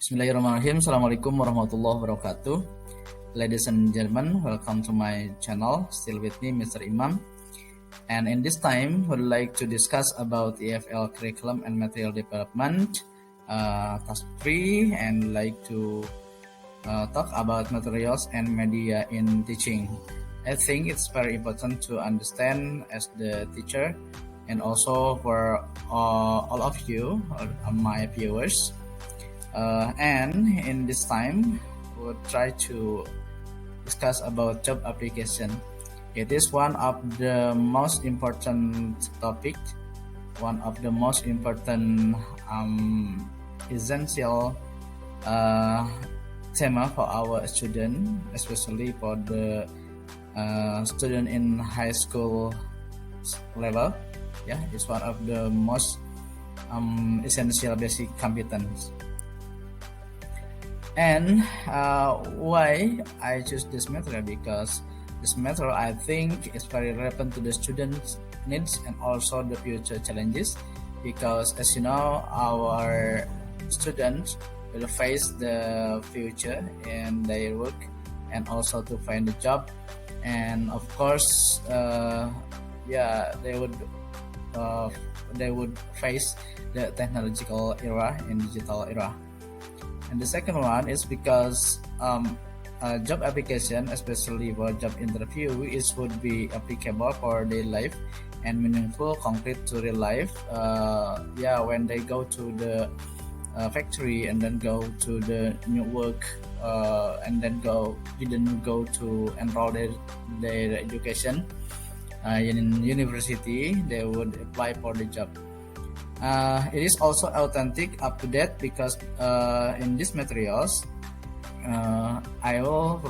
Bismillahirrahmanirrahim. Assalamualaikum warahmatullahi wabarakatuh. Ladies and gentlemen, welcome to my channel. Still with me, Mr. Imam. And in this time, we'd like to discuss about EFL curriculum and material development, task 3, and like to talk about materials and media in teaching. I think it's very important to understand as the teacher and also for all of you, my viewers. And in this time, we'll try to discuss about job application. It is one of the most important topic, one of the most important essential theme for our student, especially for the student in high school level. Yeah, it's one of the most essential basic competence. And why I choose this material? Because this material I think is very relevant to the students' needs and also the future challenges. Because as you know, our students will face the future in their work and also to find a job. And of course, they would face the technological era and digital era. And the second one is because job application, especially for job interview, would be applicable for their life and meaningful, concrete to real life. When they go to the factory and then go to the new work and then didn't go to enroll their education in university, they would apply for the job. It is also authentic, up to date, because in these materials, I will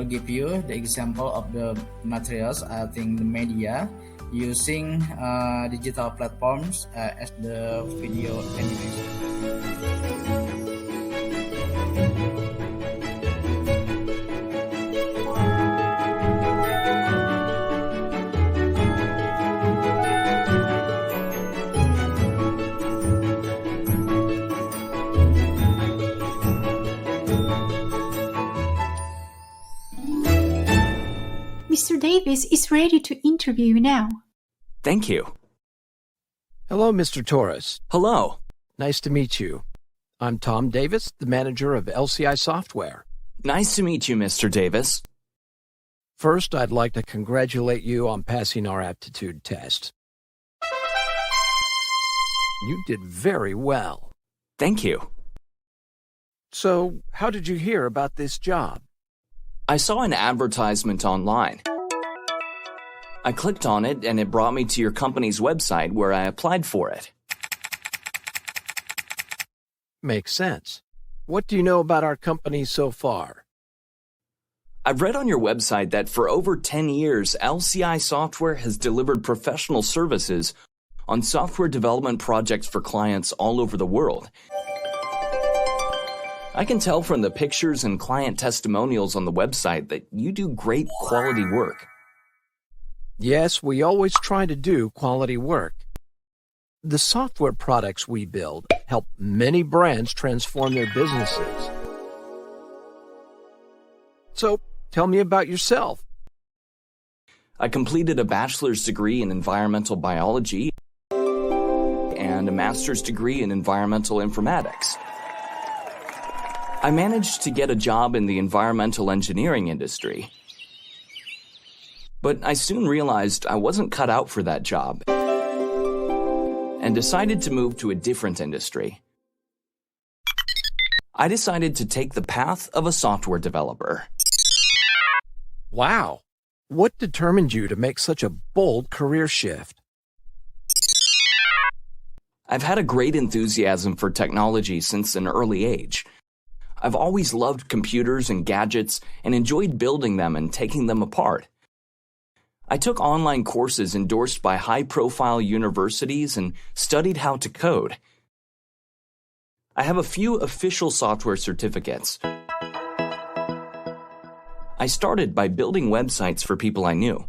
give you the example of the materials, I think the media, using digital platforms as the video animation. Mr. Davis is ready to interview you now. Thank you. Hello, Mr. Torres. Hello. Nice to meet you. I'm Tom Davis, the manager of LCI Software. Nice to meet you, Mr. Davis. First, I'd like to congratulate you on passing our aptitude test. You did very well. Thank you. So, how did you hear about this job? I saw an advertisement online. I clicked on it and it brought me to your company's website where I applied for it. Makes sense. What do you know about our company so far? I've read on your website that for over 10 years, LCI Software has delivered professional services on software development projects for clients all over the world. I can tell from the pictures and client testimonials on the website that you do great quality work. Yes, we always try to do quality work. The software products we build help many brands transform their businesses. So, tell me about yourself. I completed a bachelor's degree in environmental biology and a master's degree in environmental informatics. I managed to get a job in the environmental engineering industry. But I soon realized I wasn't cut out for that job and decided to move to a different industry. I decided to take the path of a software developer. Wow! What determined you to make such a bold career shift? I've had a great enthusiasm for technology since an early age. I've always loved computers and gadgets and enjoyed building them and taking them apart. I took online courses endorsed by high-profile universities and studied how to code. I have a few official software certificates. I started by building websites for people I knew.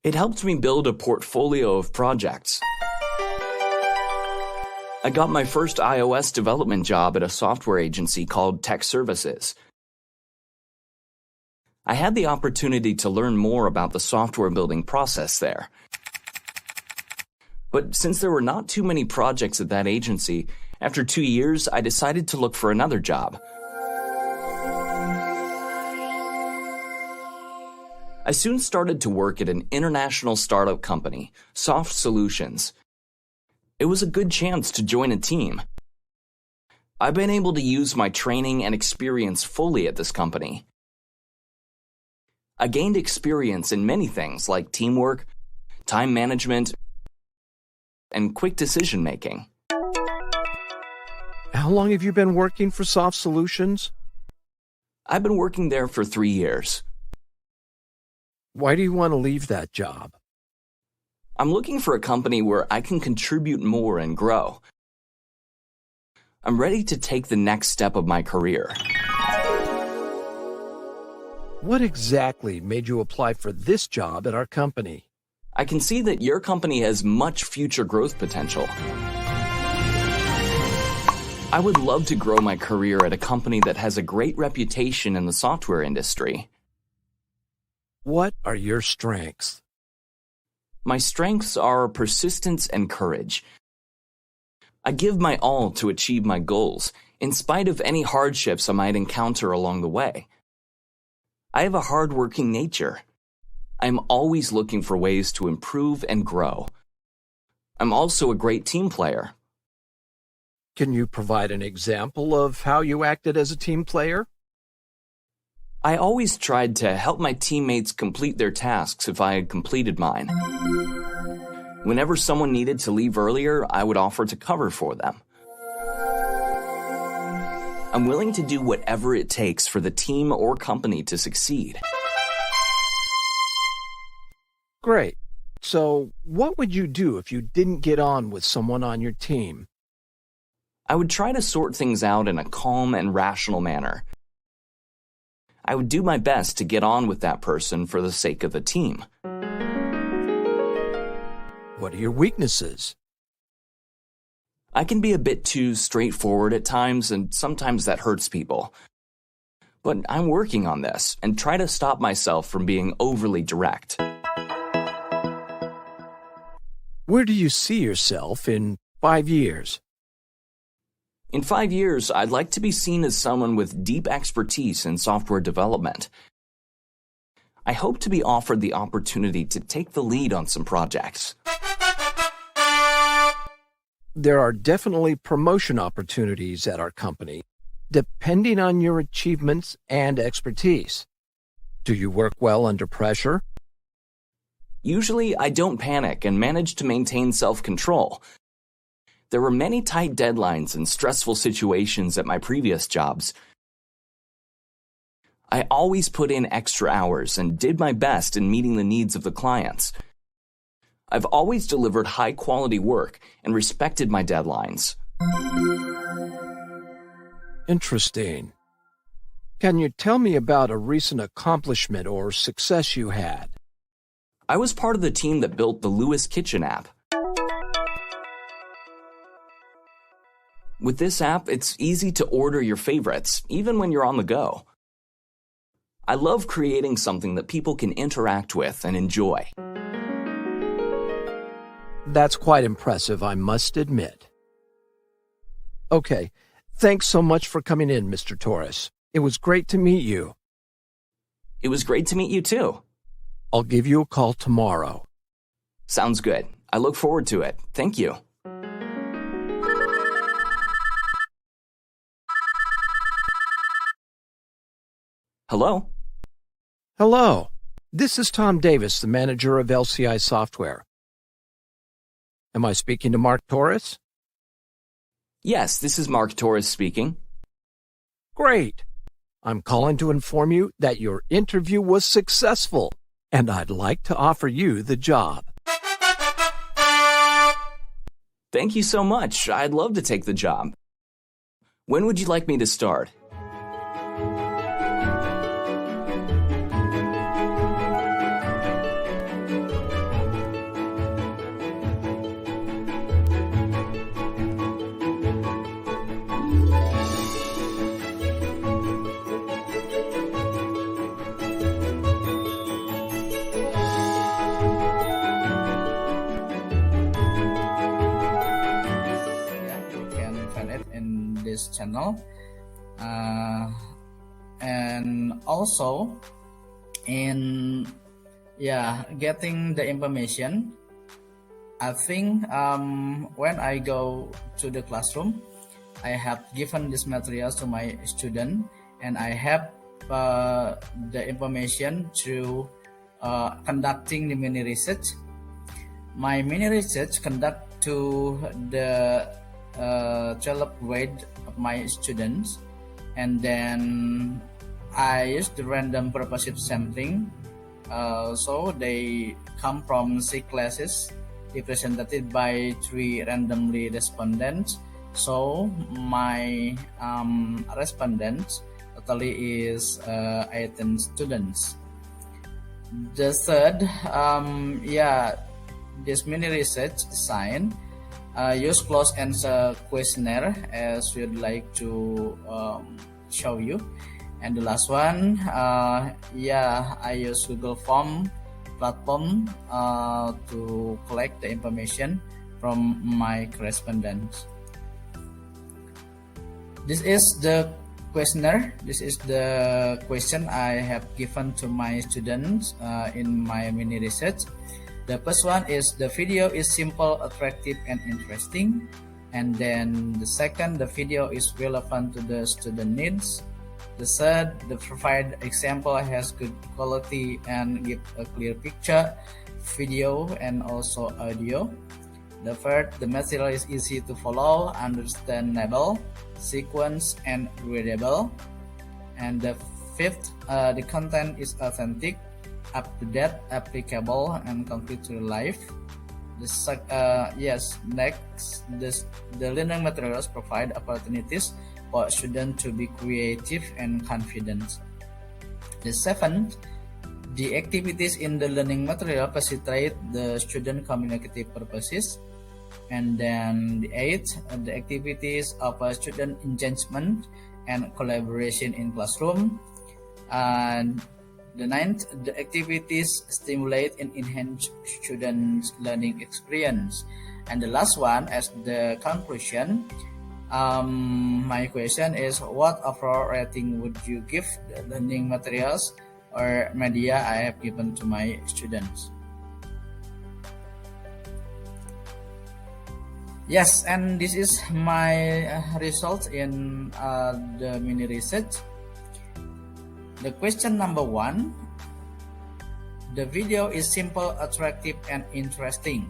It helped me build a portfolio of projects. I got my first iOS development job at a software agency called Tech Services. I had the opportunity to learn more about the software building process there. But since there were not too many projects at that agency, after 2 years, I decided to look for another job. I soon started to work at an international startup company, Soft Solutions. It was a good chance to join a team. I've been able to use my training and experience fully at this company. I gained experience in many things like teamwork, time management, and quick decision-making. How long have you been working for Soft Solutions? I've been working there for 3 years. Why do you want to leave that job? I'm looking for a company where I can contribute more and grow. I'm ready to take the next step of my career. What exactly made you apply for this job at our company? I can see that your company has much future growth potential. I would love to grow my career at a company that has a great reputation in the software industry. What are your strengths? My strengths are persistence and courage. I give my all to achieve my goals, in spite of any hardships I might encounter along the way. I have a hard-working nature. I'm always looking for ways to improve and grow. I'm also a great team player. Can you provide an example of how you acted as a team player? I always tried to help my teammates complete their tasks if I had completed mine. Whenever someone needed to leave earlier, I would offer to cover for them. I'm willing to do whatever it takes for the team or company to succeed. Great. So, what would you do if you didn't get on with someone on your team? I would try to sort things out in a calm and rational manner. I would do my best to get on with that person for the sake of the team. What are your weaknesses? I can be a bit too straightforward at times, and sometimes that hurts people. But I'm working on this and try to stop myself from being overly direct. Where do you see yourself in 5 years? In 5 years, I'd like to be seen as someone with deep expertise in software development. I hope to be offered the opportunity to take the lead on some projects. There are definitely promotion opportunities at our company, depending on your achievements and expertise. Do you work well under pressure? Usually, I don't panic and manage to maintain self-control. There were many tight deadlines and stressful situations at my previous jobs. I always put in extra hours and did my best in meeting the needs of the clients. I've always delivered high-quality work and respected my deadlines. Interesting. Can you tell me about a recent accomplishment or success you had? I was part of the team that built the Lewis Kitchen app. With this app, it's easy to order your favorites, even when you're on the go. I love creating something that people can interact with and enjoy. That's quite impressive, I must admit. Okay, thanks so much for coming in, Mr. Torres. It was great to meet you. It was great to meet you too. I'll give you a call tomorrow. Sounds good. I look forward to it. Thank you. Hello? Hello. This is Tom Davis, the manager of LCI Software. Am I speaking to Mark Torres? Yes, this is Mark Torres speaking. Great. I'm calling to inform you that your interview was successful, and I'd like to offer you the job. Thank you so much. I'd love to take the job. When would you like me to start? this channel, and also in getting the information. I think when I go to the classroom, I have given this materials to my student, and I have the information through conducting the mini research. My mini research conduct to the 12th grade of my students, and then I use the random purposive sampling. So they come from 6 classes represented by 3 randomly respondents. So my respondents totally is 18 students. The third, this mini research design use closed answer questionnaire as we'd like to show you. And the last one, I use Google Form platform to collect the information from my correspondents. This is the questionnaire. This is the question I have given to my students in my mini research. The first one is the video is simple, attractive, and interesting. And then the second, the video is relevant to the student needs. The third, the provide example has good quality and give a clear picture, video, and also audio. The third, the material is easy to follow, understandable, sequence, and readable. And the fifth, the content is authentic, up-to-date, applicable, and concrete to life. Next, the learning materials provide opportunities for students to be creative and confident. The seventh, the activities in the learning material facilitate the student communicative purposes. And then the eighth, the activities of student engagement and collaboration in classroom. And the ninth, the activities stimulate and enhance students' learning experience. And the last one, as the conclusion, my question is, what overall rating would you give the learning materials or media I have given to my students? Yes, and this is my result in the mini research. The question number 1, the video is simple, attractive, and interesting.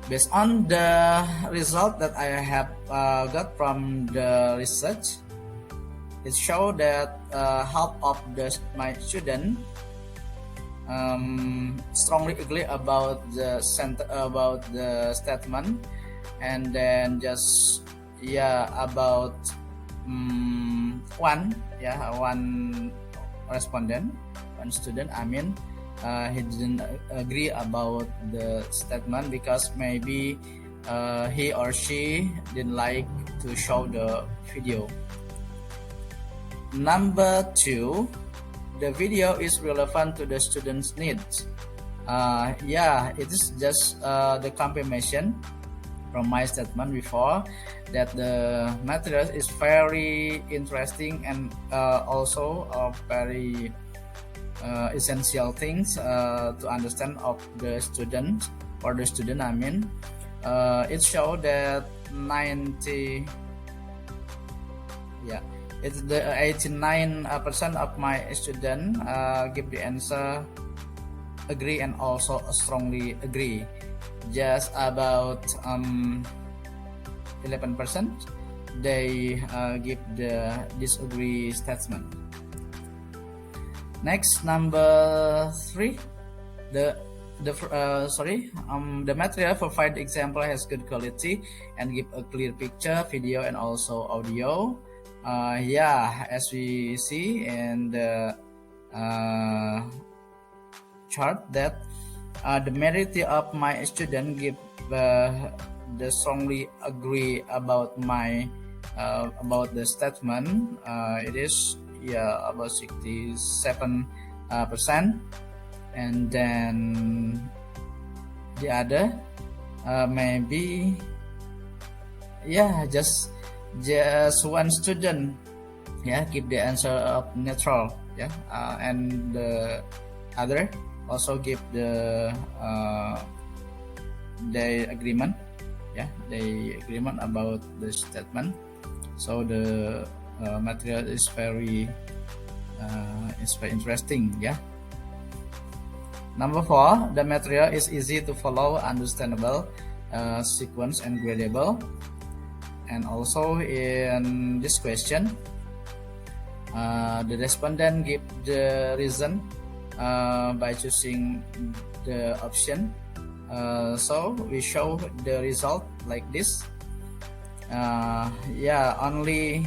Based on the result that I have got from the research, it shows that half of my students strongly agree about the statement, and then just about one respondent, one student, he didn't agree about the statement because maybe he or she didn't like to show the video. Number 2, the video is relevant to the student's needs. It is just the confirmation from my statement before that the material is very interesting and also very essential things to understand of the student, for the student. It showed that 89% of my students give the answer agree and also strongly agree. Just about 11% they give the disagree statement. Next, number 3, the material provide example has good quality and give a clear picture, video, and also audio. As we see in the chart, that the majority of my students give the strongly agree about my about the statement. It is about 67%, and then the other maybe yeah, just one student, yeah, give the answer of neutral, yeah, and the other also give the agreement, yeah, the agreement about the statement. So the material is very interesting, yeah. Number 4, the material is easy to follow, understandable, sequence and gradable. And also in this question, the respondent give the reason by choosing the option. So we show the result like this. Yeah, only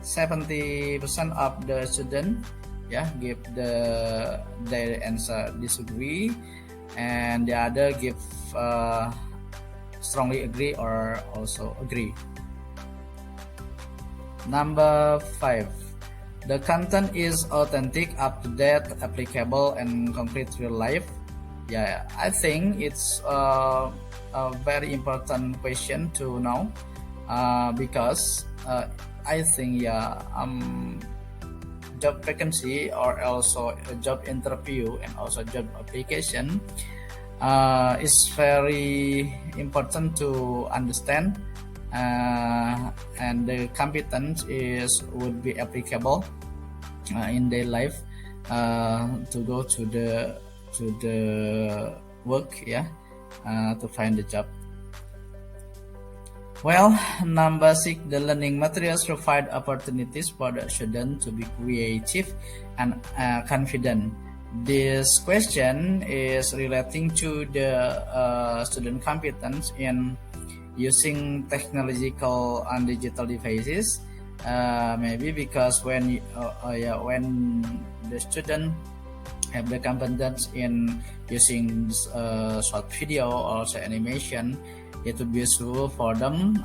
70% of the student, yeah, give their answer disagree, and the other give strongly agree or also agree. Number 5, the content is authentic, up to date, applicable, and concrete real life. Yeah, I think it's a very important question to know, because I think, yeah, job vacancy or also a job interview and also job application is very important to understand, and the competence would be applicable in their life to go to the work, yeah, to find the job. Well, number 6, the learning materials provide opportunities for the student to be creative and confident. This question is relating to the student competence in using technological and digital devices. Maybe because when the student have the competence in using short video or also animation, it would be useful for them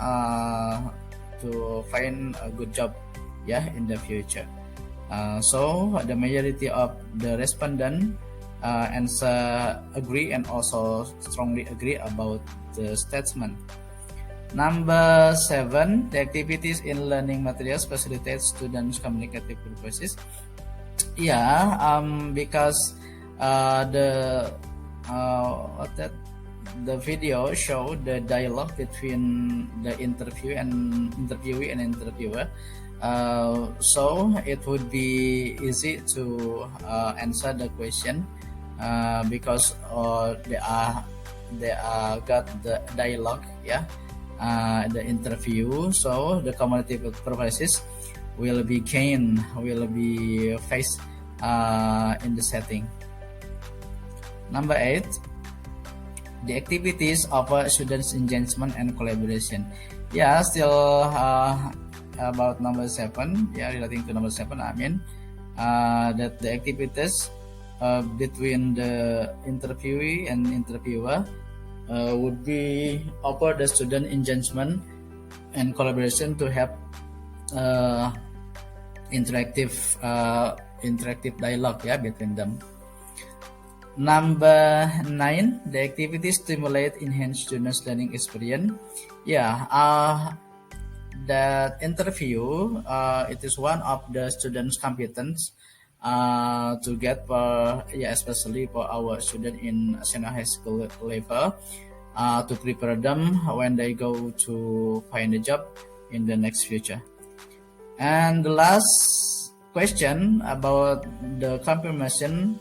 to find a good job, yeah, in the future. So the majority of the respondent answer agree and also strongly agree about the statement. Number 7, the activities in learning materials facilitate students' communicative purposes. Yeah, because the video show the dialogue between the interviewee and interviewer. So it would be easy to answer the question because they are got the dialogue, yeah, the interview. So the communicative purposes will be faced in the setting. Number 8, the activities of students' engagement and collaboration. Yeah, still about number 7. Yeah, relating to number 7, I mean that the activities between the interviewee and interviewer would be offer the student engagement and collaboration to have interactive dialogue, yeah, between them. Number 9, the activities stimulate enhance students' learning experience. Yeah, that interview it is one of the students' competence to get for, yeah, especially for our student in senior high school level, to prepare them when they go to find a job in the next future. And the last question about the confirmation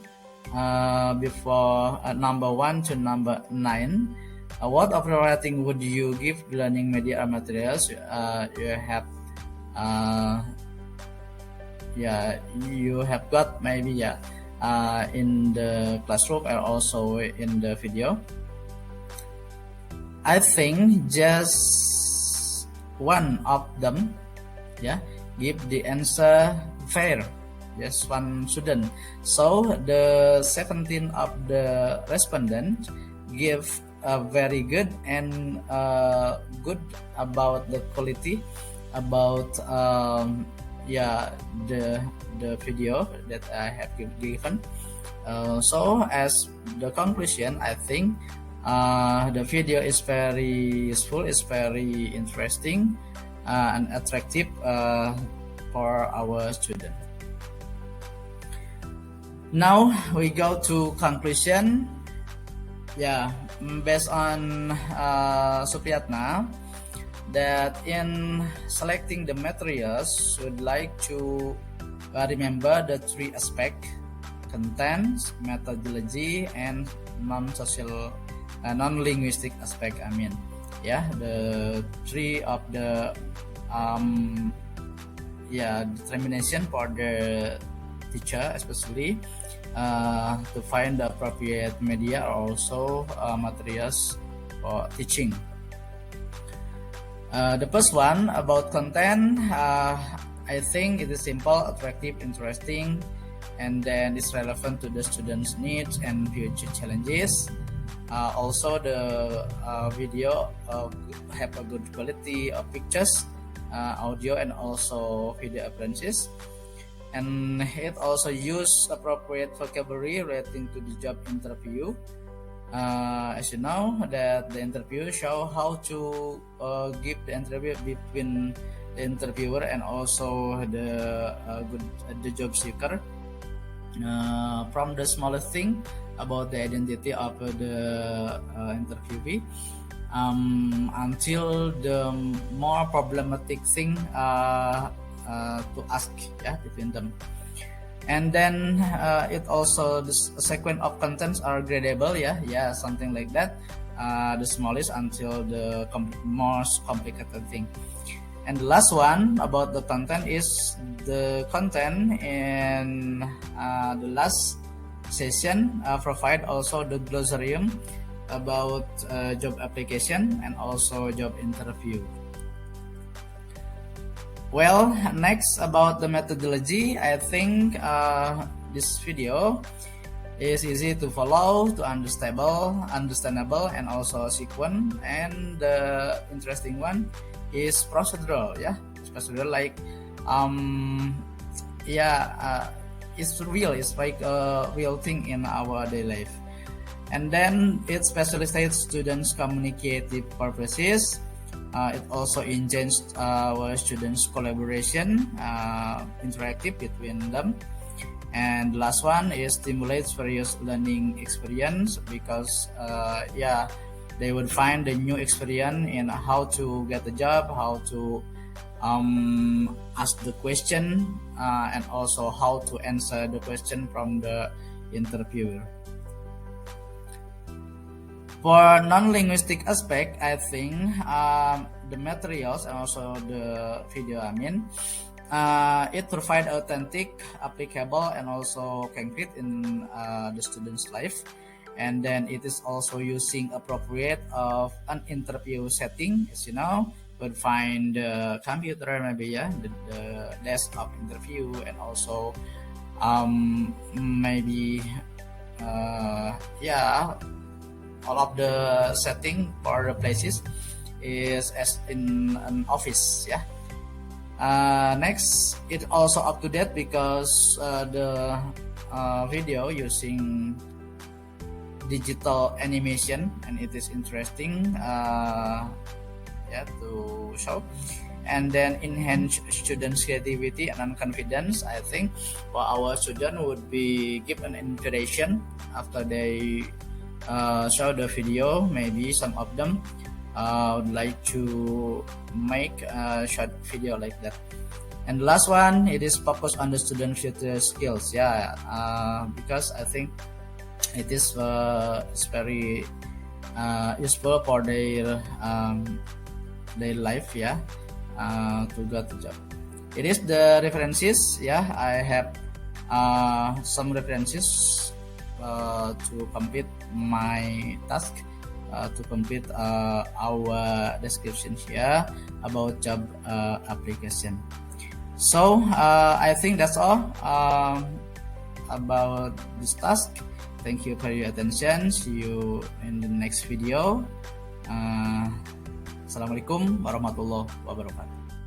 before number 1 to number 9. What of the rating would you give learning media or materials you have you have got, maybe, yeah, in the classroom and also in the video? I think just one of them, yeah, give the answer fair, just one student. So the 17 of the respondents give very good and good about the quality about the video that I have given. So as the conclusion, I think The video is very useful, it's very interesting and attractive for our student. Now we go to conclusion. Based on Supriyatna, that in selecting the materials, would like to remember the three aspects: content, methodology, and non-linguistic aspect. The three of the determination for the teacher, especially to find the appropriate media or also materials for teaching. The first one about content, I think it is simple, attractive, interesting, and then it's relevant to the students' needs and future challenges. Also, the video have a good quality of pictures, audio, and also video appearances. And it also use appropriate vocabulary relating to the job interview. As you know, that the interview show how to give the interview between the interviewer and also the job seeker. From the smallest thing about the identity of the interviewee until the more problematic thing to ask between them. And then it also, the sequence of contents are gradable, something like that, the smallest until the most complicated thing. And the last one about the content is the content in the last session provide also the glossarium about job application and also job interview. Well, next about the methodology, I think this video is easy to follow, to understandable, and also sequence. And the interesting one is procedural, It's procedural, like it's real. It's like a real thing in our daily life. And then it facilitates students' communicative purposes. It also enhances our students' collaboration, interactive between them. And the last one is stimulates various learning experience, because they would find a new experience in how to get a job, how to ask the question, and also how to answer the question from the interviewer. For non-linguistic aspect, I think the materials and also the video, it provide authentic, applicable, and also concrete in the student's life. And then it is also using appropriate of an interview setting, as you know, would find the computer, maybe the desk of interview, and also maybe all of the setting for the places is as in an office. Next, it's also up to date because the video using digital animation, and it is interesting to show, and then enhance students' creativity and confidence. I think for our student would be give an inspiration after they show the video. Maybe some of them would like to make a short video like that. And the last one, it is focused on the student future skills. Because I think it is very useful for their life, to get the job. It is the references. I have some references to complete my task, to complete our description here about job application. So I think that's all about this task. Thank you for your attention. See you in the next video. Assalamualaikum warahmatullahi wabarakatuh.